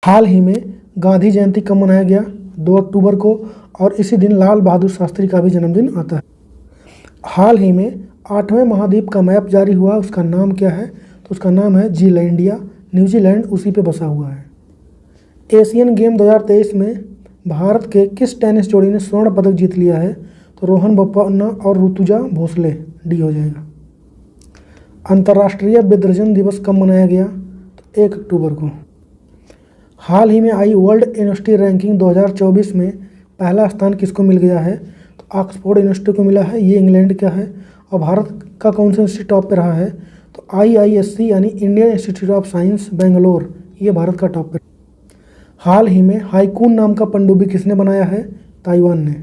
हाल ही में गांधी जयंती कब मनाया गया? 2 अक्टूबर को, और इसी दिन लाल बहादुर शास्त्री का भी जन्मदिन आता है। हाल ही में 8वें महाद्वीप का मैप जारी हुआ, उसका नाम क्या है? तो उसका नाम है जीलैंडिया। न्यूजीलैंड उसी पे बसा हुआ है। एशियन गेम 2023 में भारत के किस टेनिस जोड़ी ने स्वर्ण पदक जीत लिया है? तो रोहन बोपन्ना और ऋतुजा भोसले, डी हो जाएगा। अंतर्राष्ट्रीय वृद्धजन दिवस कब मनाया गया? तो 1 अक्टूबर को। हाल ही में आई वर्ल्ड यूनिवर्सिटी रैंकिंग 2024 में पहला स्थान किसको मिल गया है? तो ऑक्सफोर्ड यूनिवर्सिटी को मिला है, ये इंग्लैंड का है। और भारत का कौन सा इंस्टीट्यूट टॉप पे रहा है? तो IISc यानी Indian institute of science Bangalore, ये भारत का टॉप पे। हाल ही में हाइकून नाम का पनडुब्बी किसने बनाया है? ताइवान ने।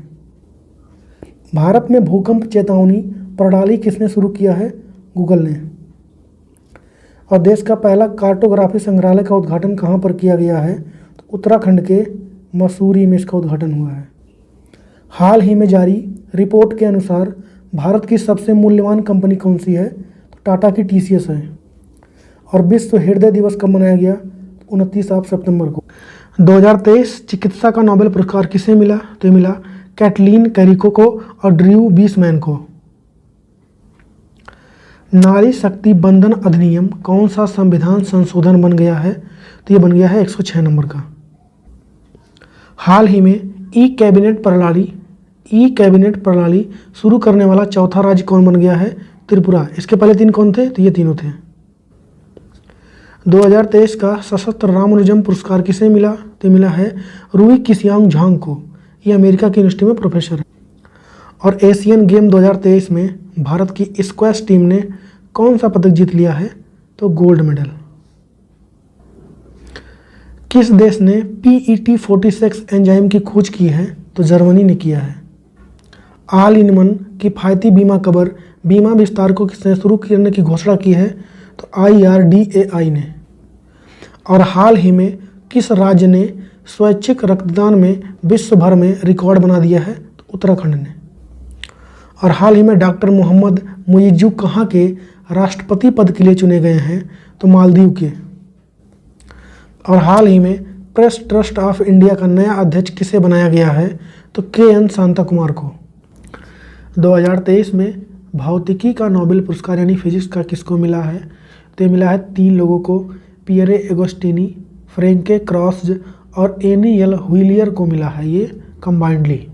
भारत में भूकंप चेतावनी प्रणाली किसने शुरू किया है? गूगल ने। और देश का पहला कार्टोग्राफी संग्रहालय का उद्घाटन कहाँ पर किया गया है? तो उत्तराखंड के मसूरी में इसका उद्घाटन हुआ है। हाल ही में जारी रिपोर्ट के अनुसार भारत की सबसे मूल्यवान कंपनी कौन सी है? तो टाटा की TCS है। और विश्व हृदय दिवस कब मनाया गया? 29 सितंबर को। 2023 चिकित्सा का नोबेल पुरस्कार किसे मिला? तो मिला कैटलीन कैरिको को और ड्रू बीसमैन को। नारी शक्ति बंधन अधिनियम कौन सा संविधान संशोधन बन गया है? तो ये बन गया है 106 नंबर का। हाल ही में ई कैबिनेट प्रणाली शुरू करने वाला चौथा राज्य कौन बन गया है? त्रिपुरा। इसके पहले 3 कौन थे? तो ये तीनों थे। 2023 का सशस्त्र रामानुजम पुरस्कार किसे मिला? तो मिला है रूई किसियांग झांग को, ये अमेरिका की यूनिवर्सिटी में प्रोफेसर है। और एशियन गेम 2023 में भारत की स्क्वैश टीम ने कौन सा पदक जीत लिया है? तो गोल्ड मेडल। किस देश ने PET46 एंजाइम की खोज की है? तो जर्मनी ने किया है। ऑल इन वन किफायती बीमा कवर बीमा विस्तार को किसने शुरू करने की घोषणा की है? तो IRDAI ने। और हाल ही में किस राज्य ने स्वैच्छिक रक्तदान में विश्व भर में रिकॉर्ड बना दिया है? तो उत्तराखंड ने। और हाल ही में डॉक्टर मोहम्मद मुइज्जू कहाँ के राष्ट्रपति पद के लिए चुने गए हैं? तो मालदीव के। और हाल ही में प्रेस ट्रस्ट ऑफ इंडिया का नया अध्यक्ष किसे बनाया गया है? तो KN शांता कुमार को। 2023 में भौतिकी का नोबेल पुरस्कार यानी फिजिक्स का किसको मिला है? तो मिला है 3 लोगों को, पियरे एगोस्टिनी, फ्रेंके क्रॉस्ज और एनियल व्हीलियर को मिला है, ये कंबाइंडली।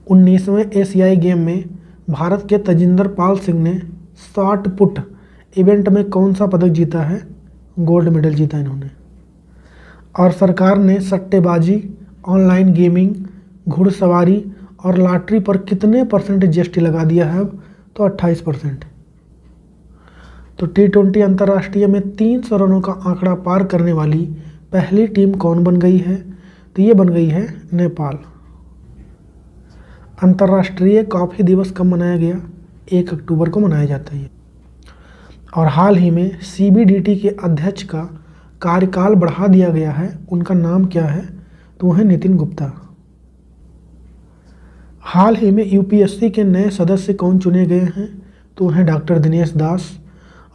19वें एशियाई गेम में भारत के तजिंदर पाल सिंह ने शॉट पुट इवेंट में कौन सा पदक जीता है? गोल्ड मेडल जीता इन्होंने। और सरकार ने सट्टेबाजी, ऑनलाइन गेमिंग, घुड़सवारी और लॉटरी पर कितने % GST लगा दिया है अब? तो 28%। तो T20 अंतर्राष्ट्रीय में 300 रनों का आंकड़ा पार करने वाली पहली टीम कौन बन गई है? तो ये बन गई है नेपाल। अंतर्राष्ट्रीय कॉफ़ी दिवस कब मनाया गया? 1 अक्टूबर को मनाया जाता है। और हाल ही में CBDT के अध्यक्ष का कार्यकाल बढ़ा दिया गया है, उनका नाम क्या है? तो वह है नितिन गुप्ता। हाल ही में UPSC के नए सदस्य कौन चुने गए हैं? तो वह है डॉक्टर दिनेश दास।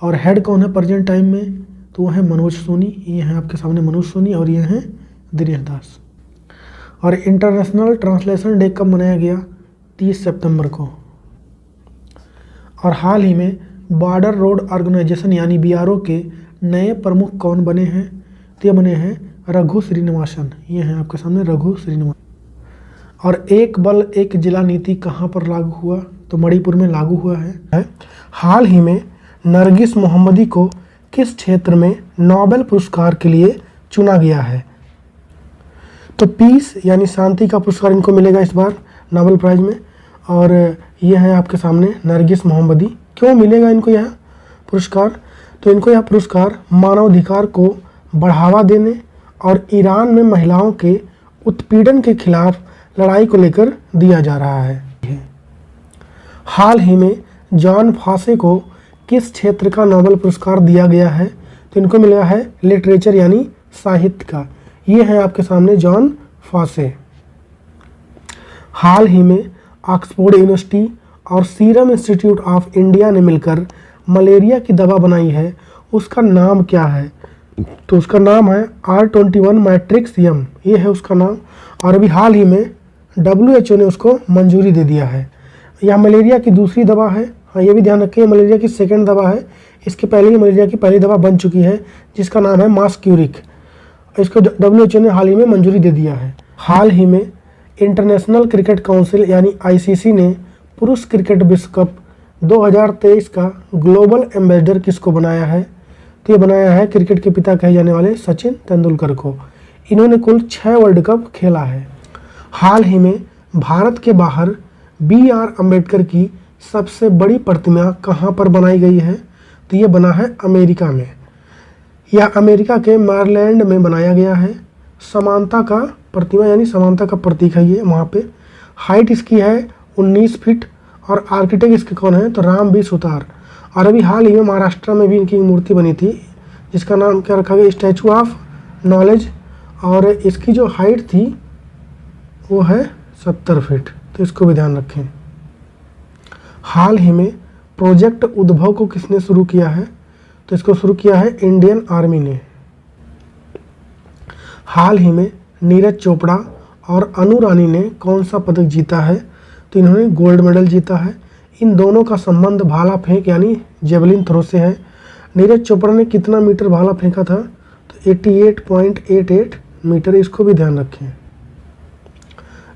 और हेड कौन है प्रेजेंट टाइम में? तो वह है मनोज सोनी। ये हैं आपके सामने मनोज सोनी और ये हैं दिनेश दास। और इंटरनेशनल ट्रांसलेशन डे कब मनाया गया? 30 सितंबर को। और हाल ही में बॉर्डर रोड ऑर्गेनाइजेशन यानी BRO के नए प्रमुख कौन बने हैं? तो ये बने हैं रघु श्रीनिवासन। ये हैं आपके सामने रघु श्रीनिवासन। और एक बल एक जिला नीति कहाँ पर लागू हुआ? तो मणिपुर में लागू हुआ है। हाल ही में नरगिस मोहम्मदी को किस क्षेत्र में नोबेल पुरस्कार के लिए चुना गया है? तो पीस यानी शांति का पुरस्कार इनको मिलेगा इस बार नोबेल प्राइज में। और ये है आपके सामने नरगिस मोहम्मदी। क्यों मिलेगा इनको यह पुरस्कार? तो इनको यह पुरस्कार मानवाधिकार को बढ़ावा देने और ईरान में महिलाओं के उत्पीड़न के खिलाफ लड़ाई को लेकर दिया जा रहा है। हाल ही में जॉन फॉसे को किस क्षेत्र का नोबेल पुरस्कार दिया गया है? तो इनको मिला है लिटरेचर यानी साहित्य का। ये है आपके सामने जॉन फॉसे। हाल ही में ऑक्सफोर्ड यूनिवर्सिटी और सीरम इंस्टीट्यूट ऑफ इंडिया ने मिलकर मलेरिया की दवा बनाई है, उसका नाम क्या है? तो उसका नाम है R21 मैट्रिक्स यम, ये है उसका नाम। और अभी हाल ही में WHO ने उसको मंजूरी दे दिया है। यह मलेरिया की दूसरी दवा है। हाँ, ये भी ध्यान रखें, मलेरिया की सेकेंड दवा है। इसके पहले ही मलेरिया की पहली दवा बन चुकी है जिसका नाम है मास्क्यूरिक। इसको WHO ने हाल ही में मंजूरी दे दिया है। हाल ही में इंटरनेशनल क्रिकेट काउंसिल यानी ICC ने पुरुष क्रिकेट विश्व कप 2023 का ग्लोबल एम्बेसडर किसको बनाया है? तो ये बनाया है क्रिकेट के पिता कहे जाने वाले सचिन तेंदुलकर को। इन्होंने कुल 6 वर्ल्ड कप खेला है। हाल ही में भारत के बाहर BR अम्बेडकर की सबसे बड़ी प्रतिमा कहाँ पर बनाई गई है? तो ये बना है अमेरिका में। यह अमेरिका के मैरीलैंड में बनाया गया है। समानता का प्रतिमा यानी समानता का प्रतीक है ये वहाँ पे। हाइट इसकी है 19 फीट और आर्किटेक्ट इसके कौन है? तो राम बी सुतार। और अभी हाल ही में महाराष्ट्र में भी इनकी मूर्ति बनी थी जिसका नाम क्या रखा गया? Statue of knowledge. और इसकी जो हाइट थी वो है 70 फीट, तो इसको भी ध्यान रखें। हाल ही में प्रोजेक्ट उद्भव को किसने शुरू किया है? तो इसको शुरू किया है इंडियन आर्मी ने। हाल ही में नीरज चोपड़ा और अनु रानी ने कौन सा पदक जीता है? तो इन्होंने गोल्ड मेडल जीता है। इन दोनों का संबंध भाला फेंक यानी जेवलिन थ्रो से है। नीरज चोपड़ा ने कितना मीटर भाला फेंका था? तो 88.88 मीटर, इसको भी ध्यान रखें।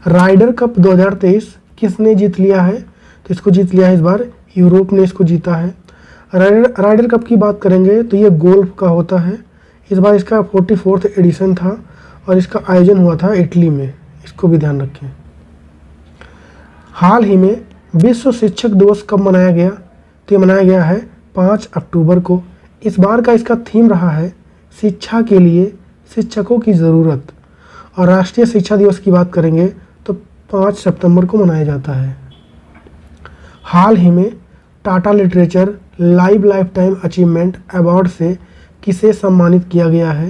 राइडर कप 2023 किसने जीत लिया है? तो इसको जीत लिया है इस बार यूरोप ने इसको जीता है। राइडर कप की बात करेंगे तो ये गोल्फ का होता है। इस बार इसका 44वां एडिशन था और इसका आयोजन हुआ था इटली में, इसको भी ध्यान रखें। हाल ही में विश्व शिक्षक दिवस कब मनाया गया? तो ये मनाया गया है 5 अक्टूबर को। इस बार का इसका थीम रहा है शिक्षा के लिए शिक्षकों की ज़रूरत। और राष्ट्रीय शिक्षा दिवस की बात करेंगे तो 5 सितंबर को मनाया जाता है। हाल ही में Tata literature life time achievement award से किसे सम्मानित किया गया है?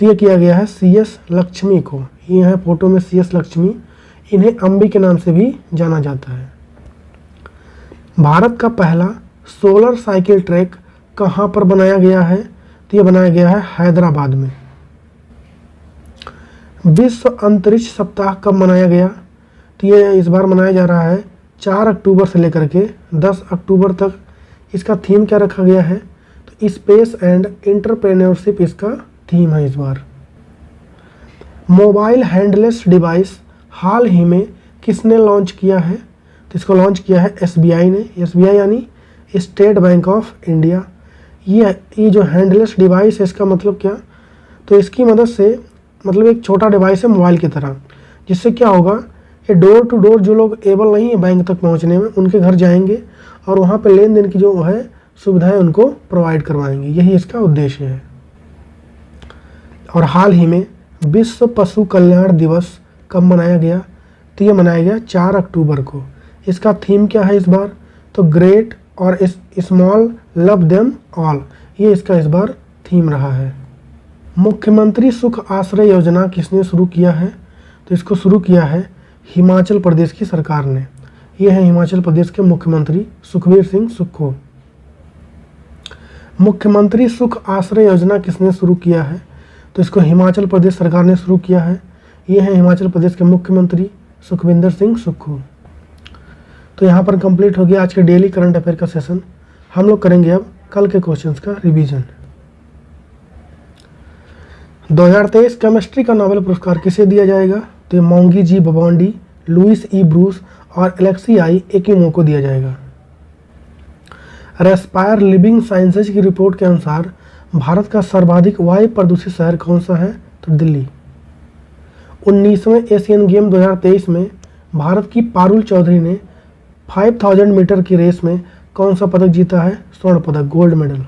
तो ये किया गया है CS लक्ष्मी को। ये है फोटो में CS लक्ष्मी। इन्हें अम्बी के नाम से भी जाना जाता है। भारत का पहला सोलर साइकिल ट्रैक कहाँ पर बनाया गया है? तो ये बनाया गया है हैदराबाद में। विश्व अंतरिक्ष सप्ताह कब मनाया गया? तो ये इस बार मनाया जा रहा है 4 अक्टूबर से लेकर के 10 अक्टूबर तक। इसका थीम क्या रखा गया है? तो स्पेस एंड एंटरप्रेन्योरशिप इसका थीम है इस बार। मोबाइल हैंडलेस डिवाइस हाल ही में किसने लॉन्च किया है? तो इसको लॉन्च किया है SBI ने। SBI यानी स्टेट बैंक ऑफ इंडिया। ये जो हैंडलेस डिवाइस है इसका मतलब क्या? तो इसकी मदद से मतलब एक छोटा डिवाइस है मोबाइल की तरह, जिससे क्या होगा, ये डोर टू डोर जो लोग एबल नहीं है बैंक तक पहुंचने में उनके घर जाएंगे और वहां पे लेन देन की जो है सुविधाएं उनको प्रोवाइड करवाएंगे। यही इसका उद्देश्य है। और हाल ही में विश्व पशु कल्याण दिवस कब मनाया गया? तो ये मनाया गया 4 अक्टूबर को। इसका थीम क्या है इस बार? तो ग्रेट और स्मॉल लव देम ऑल, ये इसका इस बार थीम रहा है। मुख्यमंत्री सुख आश्रय योजना किसने शुरू किया है? तो इसको शुरू किया है हिमाचल प्रदेश की सरकार ने। ये है हिमाचल प्रदेश के मुख्यमंत्री सुखबीर सिंह सुक्खू। मुख्यमंत्री सुख आश्रय योजना किसने शुरू किया है? तो इसको हिमाचल प्रदेश सरकार ने शुरू किया है। ये है हिमाचल प्रदेश के मुख्यमंत्री सुखविंदर सिंह सुक्खू। तो यहाँ पर कंप्लीट हो गया आज के डेली करंट अफेयर का सेशन। हम लोग करेंगे अब कल के क्वेश्चंस का रिवीजन। 2023 केमिस्ट्री का नोबेल पुरस्कार किसे दिया जाएगा? तो ये मोंगी जी बबोंडी, लुइस ई ब्रूस और एलेक्सी आई एकिमो को दिया जाएगा। रेस्पायर लिविंग साइंसेज की रिपोर्ट के अनुसार भारत का सर्वाधिक वायु प्रदूषित शहर कौन सा है? तो दिल्ली। 19वें एशियन गेम 2023 में भारत की पारुल चौधरी ने 5000 मीटर की रेस में कौन सा पदक जीता है? स्वर्ण पदक, गोल्ड मेडल।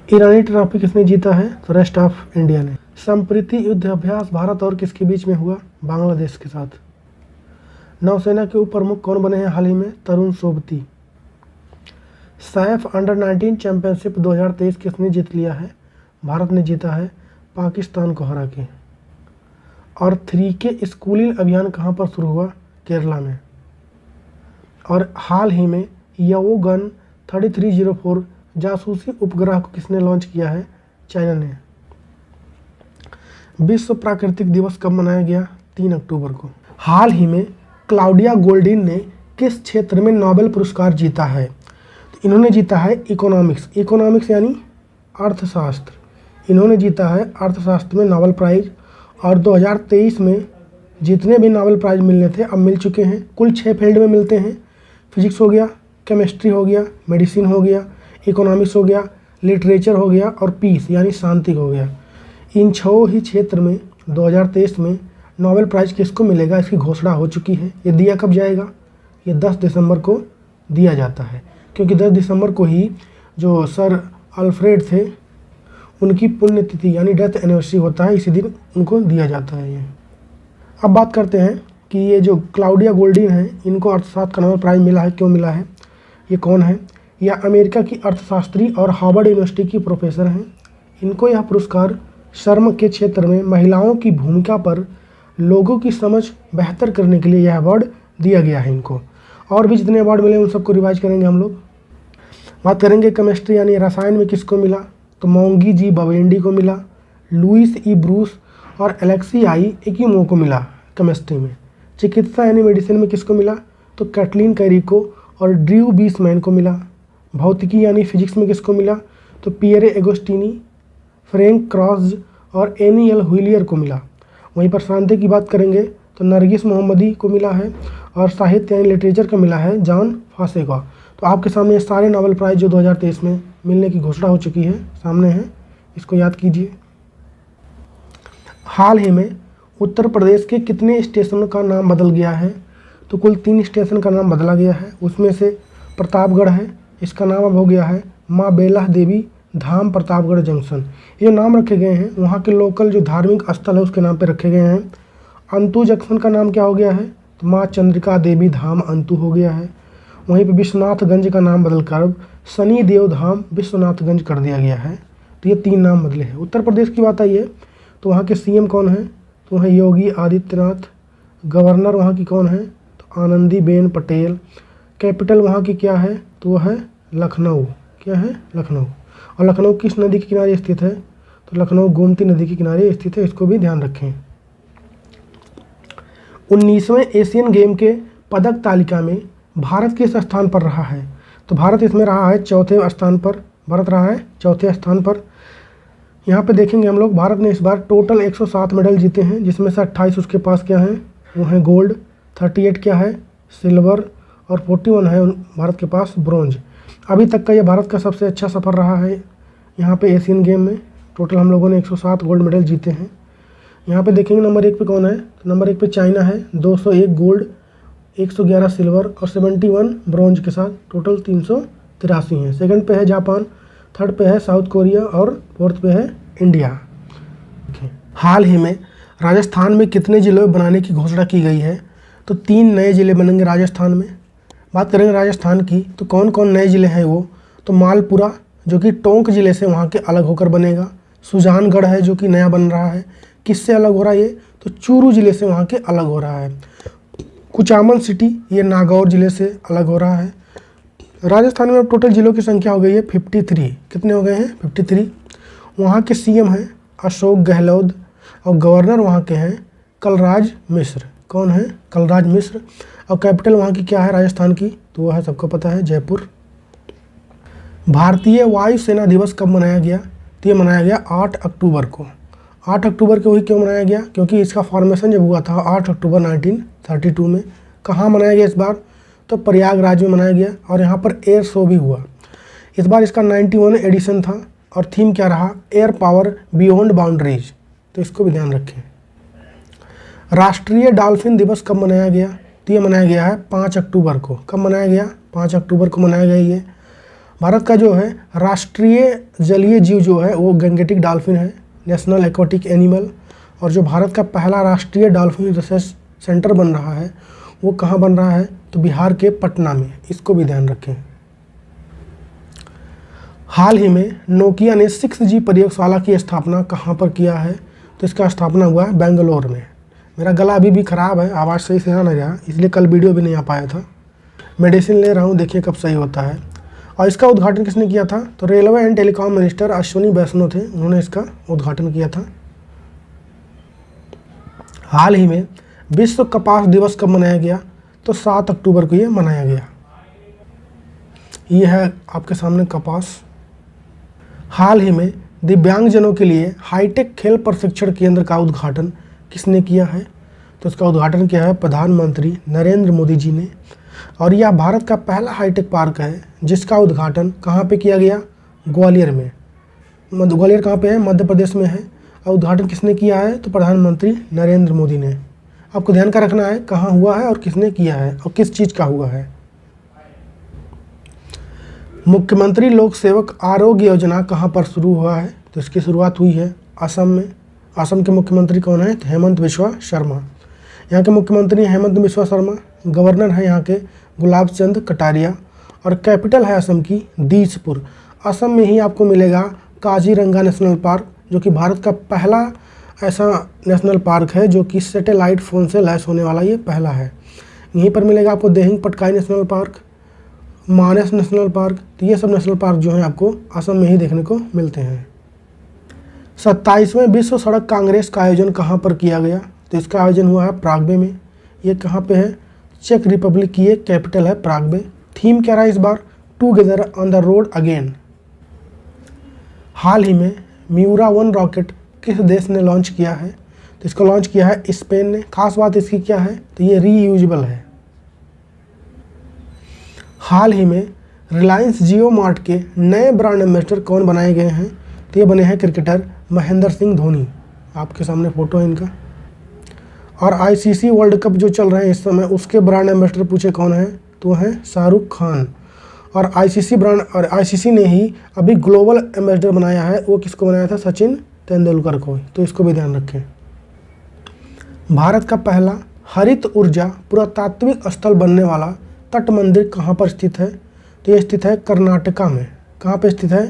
ईरानी ट्रॉफी किसने जीता है? तो रेस्ट ऑफ इंडिया ने। संप्रीति युद्ध अभ्यास भारत और किसके बीच में हुआ? बांग्लादेश के साथ। नौसेना के उप प्रमुख कौन बने हैं हाल ही में? तरुण सोबती। सैफ अंडर-19 चैंपियनशिप 2023 किसने जीत लिया है? भारत ने जीता है पाकिस्तान को हरा के। और 3K स्कूलिंग अभियान कहाँ पर शुरू हुआ? केरला में। और हाल ही में याओगन 3304 जासूसी उपग्रह को किसने लॉन्च किया है? चाइना ने। विश्व प्राकृतिक दिवस कब मनाया गया? 3 अक्टूबर को। हाल ही में क्लाउडिया गोल्डिन ने किस क्षेत्र में नोबेल पुरस्कार जीता है? तो इन्होंने जीता है इकोनॉमिक्स यानी अर्थशास्त्र। इन्होंने जीता है अर्थशास्त्र में नोबेल प्राइज़, और 2023 में जितने भी नोबेल प्राइज़ मिलने थे अब मिल चुके हैं। कुल 6 फील्ड में मिलते हैं। फिजिक्स हो गया, केमिस्ट्री हो गया, मेडिसिन हो गया, इकोनॉमिक्स हो गया, लिटरेचर हो गया और पीस यानी शांति हो गया। इन 6 ही क्षेत्र में 2023 में नोबेल प्राइज़ किसको मिलेगा इसकी घोषणा हो चुकी है। ये दिया कब जाएगा? ये 10 दिसंबर को दिया जाता है, क्योंकि 10 दिसंबर को ही जो सर अल्फ्रेड थे उनकी पुण्यतिथि यानी डेथ एनिवर्सरी होता है, इसी दिन उनको दिया जाता है ये। अब बात करते हैं कि ये जो क्लाउडिया गोल्डिन है इनको अर्थशास्त्र का नोबेल प्राइज़ मिला है, क्यों मिला है, ये कौन है? यह अमेरिका की अर्थशास्त्री और हार्वर्ड यूनिवर्सिटी की प्रोफेसर हैं। इनको यह पुरस्कार श्रम के क्षेत्र में महिलाओं की भूमिका पर लोगों की समझ बेहतर करने के लिए यह अवार्ड दिया गया है इनको। और भी जितने अवार्ड मिले उन सबको रिवाइज करेंगे हम लोग। बात करेंगे केमिस्ट्री यानी रसायन में किसको मिला? तो मोंगी जी बवेंडी को मिला, लुइस ई ब्रूस और एलेक्सी एकिमो को मिला केमिस्ट्री में। चिकित्सा यानी मेडिसिन में किसको मिला? तो कैटलीन कैरिको और ड्रू बीसमैन को मिला। भौतिकी यानी फिजिक्स में किसको मिला? तो पियरे एगोस्टिनी, फ्रैंक क्रॉस और एनियल हुइलियर को मिला। वहीं पर शांति की बात करेंगे तो नरगिस मोहम्मदी को मिला है, और साहित्य यानी लिटरेचर का मिला है जॉन फासे का। तो आपके सामने ये सारे नोबेल प्राइज़ जो 2023 में मिलने की घोषणा हो चुकी है सामने है, इसको याद कीजिए। हाल ही में उत्तर प्रदेश के कितने स्टेशनों का नाम बदल गया है? तो कुल 3 स्टेशन का नाम बदला गया है। उसमें से प्रतापगढ़ है, इसका नाम अब हो गया है माँ बेला देवी धाम प्रतापगढ़ जंक्शन। ये नाम रखे गए हैं वहाँ के लोकल जो धार्मिक स्थल है उसके नाम पे रखे गए हैं। अंतु जंक्शन का नाम क्या हो गया है? तो माँ चंद्रिका देवी धाम अंतु हो गया है। वहीं पे विश्वनाथगंज का नाम बदलकर शनि देव धाम विश्वनाथगंज कर दिया गया है। तो ये 3 नाम बदले हैं। उत्तर प्रदेश की बात आई है तो वहाँ के सीएम कौन है? तो वहाँ योगी आदित्यनाथ। गवर्नर वहाँ की कौन है? तो आनंदीबेन पटेल। कैपिटल वहाँ की क्या है? तो वह है लखनऊ। क्या है? लखनऊ। और लखनऊ किस नदी के किनारे स्थित है? तो लखनऊ गोमती नदी के किनारे स्थित है, इसको भी ध्यान रखें। 19वें एशियन गेम के पदक तालिका में भारत किस स्थान पर रहा है? तो भारत इसमें रहा है 4थे स्थान पर। भारत रहा है 4थे स्थान पर। यहाँ पे देखेंगे हम लोग भारत ने इस बार टोटल 107 मेडल जीते हैं, जिसमें से 28 उसके पास क्या है? वो है गोल्ड, 38 क्या है? सिल्वर, और 41 है भारत के पास ब्रोंज। अभी तक का ये भारत का सबसे अच्छा सफ़र रहा है यहाँ पे एशियन गेम में। टोटल हम लोगों ने 107 गोल्ड मेडल जीते हैं। यहाँ पे देखेंगे नंबर 1 पे कौन है? तो नंबर 1 पे चाइना है, 201 गोल्ड, 111 सिल्वर और 71 ब्रोंज के साथ टोटल 383 हैं। सेकंड पे है जापान, थर्ड पे है साउथ कोरिया और फोर्थ पे है इंडिया। हाल ही में राजस्थान में कितने ज़िले बनाने की घोषणा की गई है? तो 3 नए ज़िले बनेंगे राजस्थान में। बात करेंगे राजस्थान की तो कौन कौन नए ज़िले हैं वो? तो मालपुरा जो कि टोंक ज़िले से वहाँ के अलग होकर बनेगा। सुजानगढ़ है जो कि नया बन रहा है। किससे अलग हो रहा है ये? तो चूरू ज़िले से वहाँ के अलग हो रहा है। कुचामन सिटी ये नागौर ज़िले से अलग हो रहा है। राजस्थान में टोटल ज़िलों की संख्या हो गई है 53। कितने हो गए हैं? 53। वहाँ के सीएम हैं अशोक गहलोत और गवर्नर वहाँ के हैं कलराज मिश्र। कौन है? कलराज मिश्र। और कैपिटल वहाँ की क्या है राजस्थान की? तो वह है सबको पता है जयपुर। भारतीय वायुसेना दिवस कब मनाया गया? तो ये मनाया गया 8 अक्टूबर को। 8 अक्टूबर को ही क्यों मनाया गया? क्योंकि इसका फॉर्मेशन जब हुआ था 8 अक्टूबर 1932 में। कहाँ मनाया गया इस बार? तो प्रयागराज में मनाया गया और यहाँ पर एयर शो भी हुआ। इस बार इसका 91 एडिशन था और थीम क्या रहा? Air power beyond boundaries. तो इसको भी ध्यान रखें। राष्ट्रीय डॉल्फिन दिवस कब मनाया गया? तो ये मनाया गया है 5 अक्टूबर को। कब मनाया गया? 5 अक्टूबर को मनाया गया। ये भारत का जो है राष्ट्रीय जलीय जीव जो है वो गंगेटिक डॉल्फिन है, नेशनल एक्वाटिक एनिमल। और जो भारत का पहला राष्ट्रीय डॉल्फिन रिसर्च सेंटर बन रहा है वो कहाँ बन रहा है? तो बिहार के पटना में। इसको भी ध्यान रखें। हाल ही में नोकिया ने 6G प्रयोगशाला की स्थापना कहाँ पर किया है? तो इसका स्थापना हुआ है बेंगलोर में। मेरा गला अभी भी ख़राब है, आवाज़ सही से आ नहीं रहा, इसलिए कल वीडियो भी नहीं आ पाया था। मेडिसिन ले रहा हूँ, देखिए कब सही होता है। और इसका उद्घाटन किसने किया था? तो railway and telecom minister Ashwini Vaishnaw थे, उन्होंने इसका उद्घाटन किया था। हाल ही में विश्व कपास दिवस कब मनाया गया? तो 7 अक्टूबर को ये मनाया गया। ये है आपके सामने कपास। हाल ही में दिव्यांगजनों के लिए हाईटेक खेल प्रशिक्षण केंद्र का उद्घाटन किसने किया है? तो इसका उद्घाटन किया है प्रधानमंत्री नरेंद्र मोदी जी ने। और यह भारत का पहला हाईटेक पार्क है जिसका उद्घाटन कहाँ पे किया गया? ग्वालियर में। ग्वालियर कहाँ पे है? मध्य प्रदेश में है। और उद्घाटन किसने किया है? तो प्रधानमंत्री नरेंद्र मोदी ने। आपको ध्यान का रखना है कहाँ हुआ है और किसने किया है और किस चीज़ का हुआ है। मुख्यमंत्री लोक सेवक आरोग्य योजना कहाँ पर शुरू हुआ है? तो इसकी शुरुआत हुई है असम में। असम के मुख्यमंत्री कौन है? तो हेमंत बिश्वा शर्मा। यहाँ के मुख्यमंत्री हेमंत बिश्वा शर्मा। गवर्नर है यहाँ के गुलाब चंद कटारिया। और कैपिटल है असम की दीसपुर। असम में ही आपको मिलेगा काजीरंगा नेशनल पार्क, जो कि भारत का पहला ऐसा नेशनल पार्क है जो कि सैटेलाइट फ़ोन से लैस होने वाला ये पहला है। यहीं पर मिलेगा आपको देहिंग पटकाई नेशनल पार्क, मानस नेशनल पार्क। तो ये सब नेशनल पार्क जो हैं आपको असम में ही देखने को मिलते हैं। 27वें विश्व सड़क कांग्रेस का आयोजन कहाँ पर किया गया? तो इसका आयोजन हुआ है प्रागवे में। ये कहाँ पे है? चेक रिपब्लिक की एक कैपिटल है प्रागवे। थीम क्या रहा इस बार? Together on the road again. हाल ही में म्यूरा 1 रॉकेट किस देश ने लॉन्च किया है? तो इसको लॉन्च किया है स्पेन ने। खास बात इसकी क्या है? तो ये रीयूजेबल है। हाल ही में रिलायंस जियो मार्ट के नए ब्रांड एम्बेसडर कौन बनाए गए हैं? तो ये बने हैं क्रिकेटर महेंद्र सिंह धोनी। आपके सामने फोटो है इनका। और आईसीसी वर्ल्ड कप जो चल रहे हैं इस समय, उसके ब्रांड एम्बेसडर पूछे कौन है? तो हैं शाहरुख खान। और आईसीसी ने ही अभी ग्लोबल एम्बेसडर बनाया है। वो किसको बनाया था? सचिन तेंदुलकर को। तो इसको भी ध्यान रखें। भारत का पहला हरित ऊर्जा पुरातात्विक स्थल बनने वाला तट मंदिर कहाँ पर स्थित है? तो ये स्थित है कर्नाटका में। कहाँ पे स्थित है?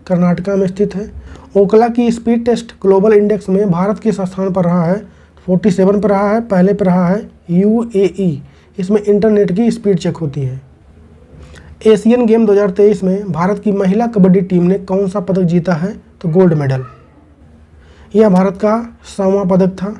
कर्नाटका में स्थित है। ओकला की स्पीड टेस्ट ग्लोबल इंडेक्स में भारत किस स्थान पर रहा है? 47 पर रहा है। पहले पर रहा है यूएई। इसमें इंटरनेट की स्पीड चेक होती है। एशियन गेम 2023 में भारत की महिला कबड्डी टीम ने कौन सा पदक जीता है? तो गोल्ड मेडल। यह भारत का 100वां पदक था।